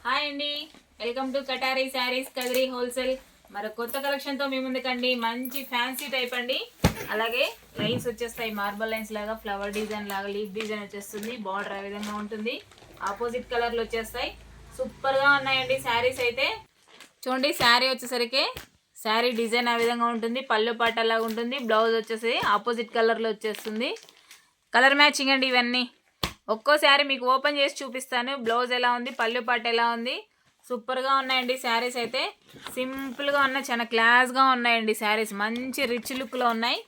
Hi అండి, welcome to కటారీ saris Kadiri wholesale. మరి కొత్త కలెక్షన్తో మీ ముందుకండి. మంచి ఫ్యాన్సీ టైప్ అండి. అలాగే లైన్స్ వచ్చేస్తాయి, మార్బల్ లైన్స్ లాగా, ఫ్లవర్ డిజైన్ లాగా, లీఫ్ డిజైన్ వచ్చేస్తుంది. బార్డర్ ఆ విధంగా ఉంటుంది. ఆపోజిట్ కలర్లు వచ్చేస్తాయి. సూపర్గా ఉన్నాయండి శారీస్ అయితే. చూడండి, శారీ వచ్చేసరికి శారీ డిజైన్ ఆ విధంగా ఉంటుంది. పళ్ళు పాట లాగా ఉంటుంది. బ్లౌజ్ వచ్చేసి ఆపోజిట్ కలర్లో వచ్చేస్తుంది. కలర్ మ్యాచింగ్ అండి ఇవన్నీ. ఒక్కోసారి మీకు ఓపెన్ చేసి చూపిస్తాను. బ్లౌజ్ ఎలా ఉంది, పళ్ళు పాట ఎలా ఉంది. సూపర్గా ఉన్నాయండి శారీస్ అయితే. సింపుల్గా ఉన్నాయి, చాలా క్లాస్గా ఉన్నాయండి శారీస్. మంచి రిచ్ లుక్లో ఉన్నాయి.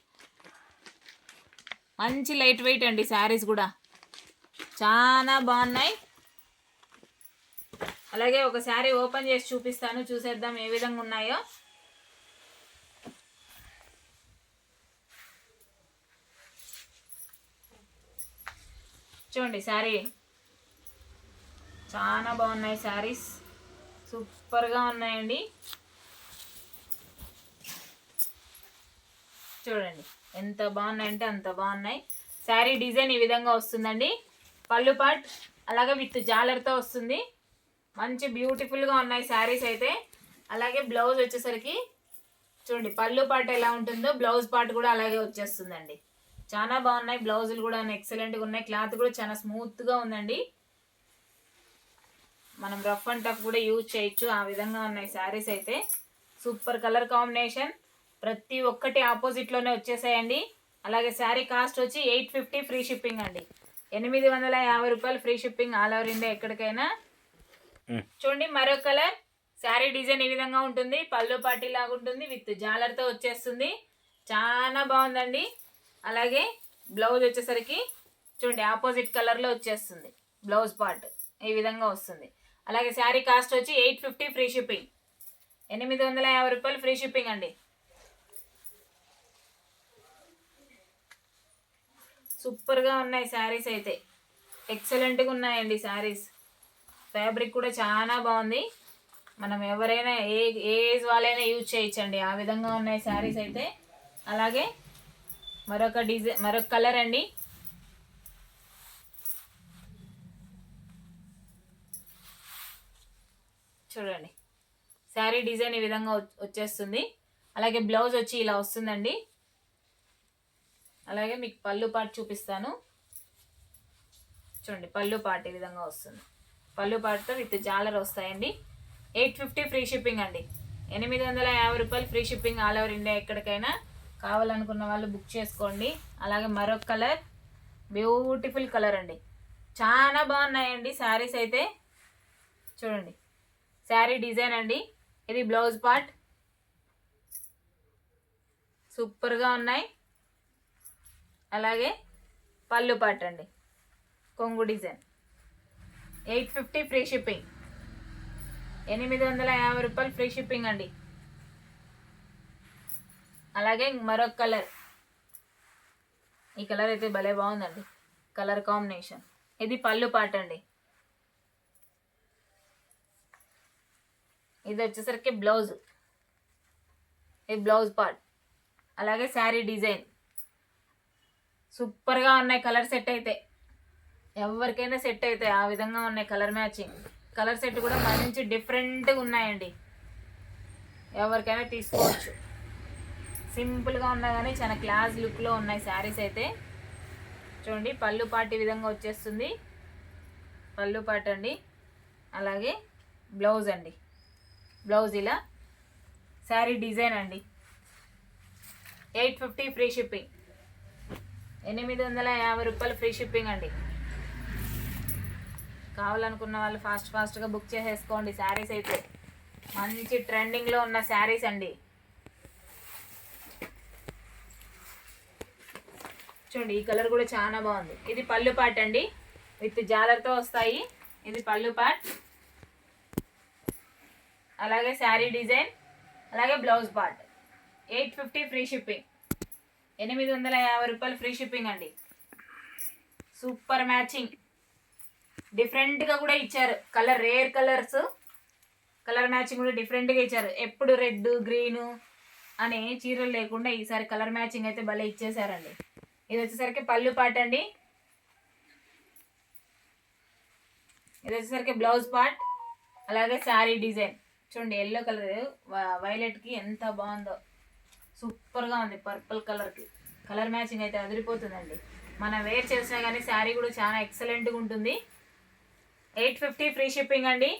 మంచి లైట్ వెయిట్ అండి శారీస్ కూడా చాలా బాగున్నాయి. అలాగే ఒక శారీ ఓపెన్ చేసి చూపిస్తాను, చూసేద్దాం ఏ విధంగా ఉన్నాయో. చూడండి, శారీ చాలా బాగున్నాయి. శారీస్ సూపర్గా ఉన్నాయండి. చూడండి ఎంత బాగున్నాయంటే అంత బాగున్నాయి. శారీ డిజైన్ ఈ విధంగా వస్తుందండి. పళ్ళు పాట్ అలాగే విత్ జాలర్తో వస్తుంది. మంచి బ్యూటిఫుల్గా ఉన్నాయి శారీస్ అయితే. అలాగే బ్లౌజ్ వచ్చేసరికి చూడండి, పళ్ళు పాట్ ఎలా ఉంటుందో బ్లౌజ్ పార్ట్ కూడా అలాగే వచ్చేస్తుందండి. చాలా బాగున్నాయి. బ్లౌజులు కూడా ఎక్సలెంట్గా ఉన్నాయి. క్లాత్ కూడా చాలా స్మూత్గా ఉందండి. మనం రఫ్ అండ్ టఫ్ కూడా యూజ్ చేయొచ్చు, ఆ విధంగా ఉన్నాయి శారీస్ అయితే. Super colour combination. ప్రతి ఒక్కటి ఆపోజిట్లోనే వచ్చేసాయండి. అలాగే శారీ కాస్ట్ వచ్చి 850 ఫ్రీ షిప్పింగ్ అండి. 850 రూపాయలు free shipping all over India ఎక్కడికైనా. చూడండి మరొక కలర్. శారీ డిజైన్ ఈ విధంగా ఉంటుంది. పళ్ళు పాటి లాగా ఉంటుంది. విత్ జాలర్తో వచ్చేస్తుంది. చాలా బాగుందండి. అలాగే బ్లౌజ్ వచ్చేసరికి చూడండి, ఆపోజిట్ కలర్లో వచ్చేస్తుంది. బ్లౌజ్ పార్ట్ ఈ విధంగా వస్తుంది. అలాగే శారీ కాస్ట్ వచ్చి 850 ఫ్రీ షిప్పింగ్. 850 రూపాయలు ఫ్రీ షిప్పింగ్ అండి. సూపర్గా ఉన్నాయి శారీస్ అయితే. ఎక్సలెంట్గా ఉన్నాయండి శారీస్. ఫ్యాబ్రిక్ కూడా చాలా బాగుంది. మనం ఎవరైనా ఏ ఏజ్ వాళ్ళైనా యూజ్ చేయొచ్చండి, ఆ విధంగా ఉన్నాయి శారీస్ అయితే. అలాగే మరొక డిజైన్, మరొక కలర్ అండి. చూడండి, శారీ డిజైన్ ఈ విధంగా వచ్చేస్తుంది. అలాగే బ్లౌజ్ వచ్చి ఇలా వస్తుందండి. అలాగే మీకు పళ్ళు పాటు చూపిస్తాను. చూడండి, పళ్ళు పాటు ఈ విధంగా వస్తుంది. పళ్ళు పాటుతో విత్ జాలర్ వస్తాయండి. 850 ఫ్రీ షిప్పింగ్ అండి. 850 రూపాయలు free shipping all over India ఎక్కడికైనా. కావాలనుకున్న వాళ్ళు బుక్ చేసుకోండి. అలాగే మరొక కలర్, బ్యూటిఫుల్ కలర్ అండి. చాలా బాగున్నాయండి శారీస్ అయితే. చూడండి, శారీ డిజైన్ అండి. ఇది బ్లౌజ్ పార్ట్. సూపర్గా ఉన్నాయి. అలాగే పళ్ళు పార్ట్ అండి, కొంగు డిజైన్. 850 free shipping. 850 రూపాయలు ఫ్రీ షిప్పింగ్ అండి. అలాగే మరొక కలర్. ఈ కలర్ అయితే భలే బాగుందండి, కలర్ కాంబినేషన్. ఇది పళ్ళు పార్ట్ అండి. ఇది వచ్చేసరికి బ్లౌజ్. ఇది బ్లౌజ్ పార్ట్. అలాగే శారీ డిజైన్. సూపర్గా ఉన్నాయి. కలర్ సెట్ అయితే ఎవరికైనా సెట్ అవుతాయి, ఆ విధంగా ఉన్నాయి కలర్ మ్యాచింగ్. కలర్ సెట్ కూడా మంచి డిఫరెంట్గా ఉన్నాయండి. ఎవరికైనా తీసుకోవచ్చు. సింపుల్గా ఉన్నా కానీ చాలా క్లాస్ లుక్లో ఉన్నాయి శారీస్ అయితే. చూడండి, పళ్ళు పాటు ఈ విధంగా వచ్చేస్తుంది. పళ్ళు పాటు అండి. అలాగే బ్లౌజ్ అండి. బ్లౌజ్ ఇలా. శారీ డిజైన్ అండి. 850 ఫ్రీ షిప్పింగ్. 850 రూపాయలు ఫ్రీ షిప్పింగ్ అండి. కావాలనుకున్న వాళ్ళు ఫాస్ట్గా బుక్ చేసేసుకోండి. శారీస్ అయితే మంచి ట్రెండింగ్లో ఉన్న శారీస్ అండి. చూడండి, ఈ కలర్ కూడా చాలా బాగుంది. ఇది పళ్ళు పాట్ అండి, విత్ జాలర్తో వస్తాయి. ఇది పళ్ళు పాట్. అలాగే శారీ డిజైన్, అలాగే బ్లౌజ్ పార్ట్. 850 free shipping. 850 రూపాయలు ఫ్రీ షిప్పింగ్ అండి. Super matching. డిఫరెంట్గా కూడా ఇచ్చారు. Colour rare colours, colour matching కూడా డిఫరెంట్గా ఇచ్చారు. ఎప్పుడు రెడ్ గ్రీను అనే చీరలు లేకుండా ఈసారి కలర్ మ్యాచింగ్ అయితే భలే ఇచ్చేసారండి. ఇది వచ్చేసరికి పళ్ళు పార్ట్ అండి. ఇది వచ్చేసరికి బ్లౌజ్ పార్ట్. అలాగే శారీ డిజైన్ చూడండి, ఎల్లో కలర్ వైలెట్కి ఎంత బాగుందో, సూపర్గా ఉంది. పర్పుల్ కలర్కి కలర్ మ్యాచింగ్ అయితే అదిరిపోతుందండి. మనం వేర్ చేసినా కానీ శారీ కూడా చాలా ఎక్సలెంట్గా ఉంటుంది. 850 ఫ్రీ షిప్పింగ్ అండి.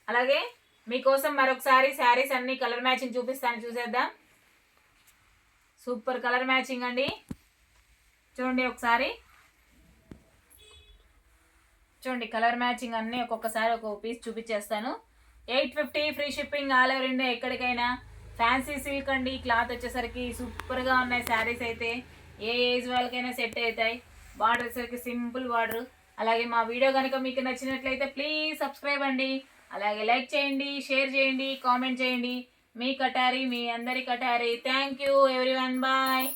అలాగే మీకోసం మరొకసారి శారీస్ అన్ని కలర్ మ్యాచింగ్ చూపిస్తాను, చూసేద్దాం. సూపర్ కలర్ మ్యాచింగ్ అండి. చూడండి ఒకసారి, చూడండి కలర్ మ్యాచింగ్ అన్ని ఒక్కొక్కసారి ఒక్కొక్క పీస్ చూపించేస్తాను. 850 free shipping all over India ఎక్కడికైనా. ఫ్యాన్సీ సిల్క్ అండి. క్లాత్ వచ్చేసరికి సూపర్గా ఉన్నాయి శారీస్ అయితే. ఏ ఏజ్ వాళ్ళకైనా సెట్ అవుతాయి. బార్డర్ వచ్చేసరికి సింపుల్ బార్డర్. అలాగే మా వీడియో కనుక మీకు నచ్చినట్లయితే ప్లీజ్ సబ్స్క్రైబ్ అండి. అలాగే లైక్ చేయండి, షేర్ చేయండి, కామెంట్ చేయండి. మీ కటారి, మీ అందరి Katari. Thank you everyone, bye.